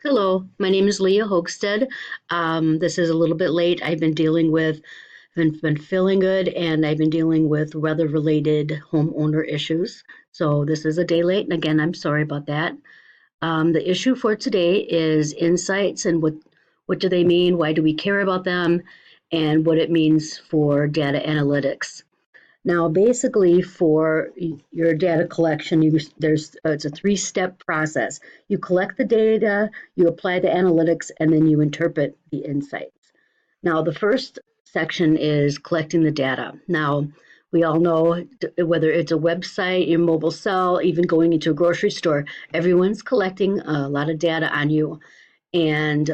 Hello, my name is Leah Hogsted. This is a little bit late. I've been feeling good, and I've been dealing with weather-related homeowner issues. So this is a day late, and again, I'm sorry about that. The issue for today is insights and what do they mean? Why do we care about them? And what it means for data analytics. Now, basically, for your data collection, it's a three-step process. You collect the data, you apply the analytics, and then you interpret the insights. Now, the first section is collecting the data. Now, we all know whether it's a website, your mobile cell, even going into a grocery store, everyone's collecting a lot of data on you. And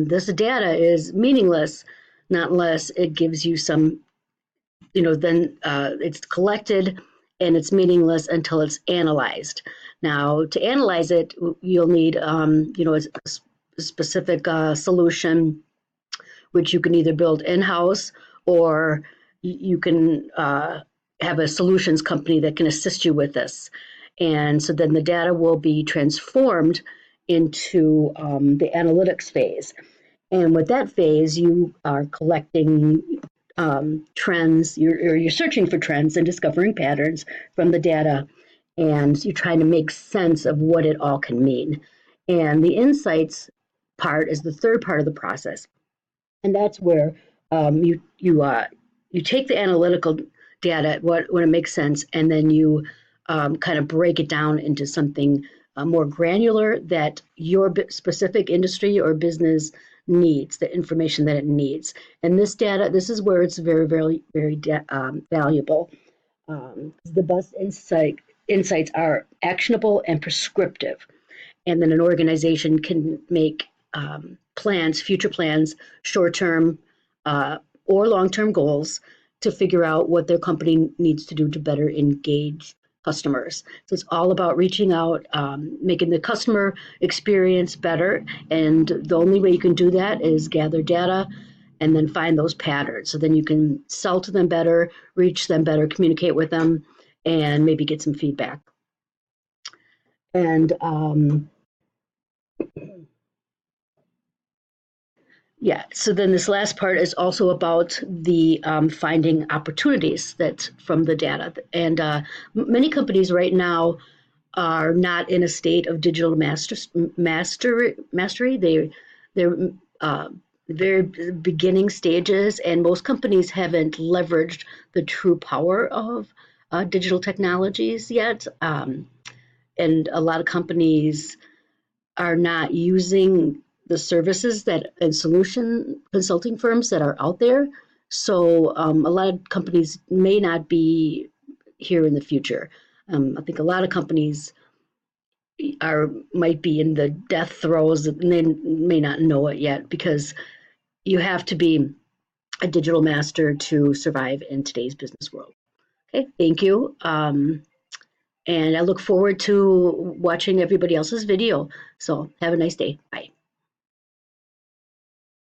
this data is meaningless, not unless it gives you some then it's collected and it's meaningless until it's analyzed. Now, to analyze it, you'll need, a specific solution, which you can either build in-house or you can have a solutions company that can assist you with this. And so then the data will be transformed into the analytics phase. And with that phase, you are collecting trends. You're searching for trends and discovering patterns from the data, and you're trying to make sense of what it all can mean. And the insights part is the third part of the process, and that's where you take the analytical data when it makes sense, and then you kind of break it down into something more granular that your specific industry or business needs, the information that it needs. And this data, this is where it's very, very, very valuable. The best insights are actionable and prescriptive. And then an organization can make plans, future plans, short-term or long-term goals to figure out what their company needs to do to better engage customers. So it's all about reaching out, making the customer experience better. And the only way you can do that is gather data and then find those patterns. So then you can sell to them better, reach them better, communicate with them, and maybe get some feedback. And yeah, so then this last part is also about the finding opportunities that from the data. And many companies right now are not in a state of digital mastery. They're very beginning stages, and most companies haven't leveraged the true power of digital technologies yet. And a lot of companies are not using the services that and solution consulting firms that are out there. So a lot of companies may not be here in the future. I think a lot of companies might be in the death throes and they may not know it yet because you have to be a digital master to survive in today's business world. Okay, thank you. And I look forward to watching everybody else's video. So have a nice day. Bye.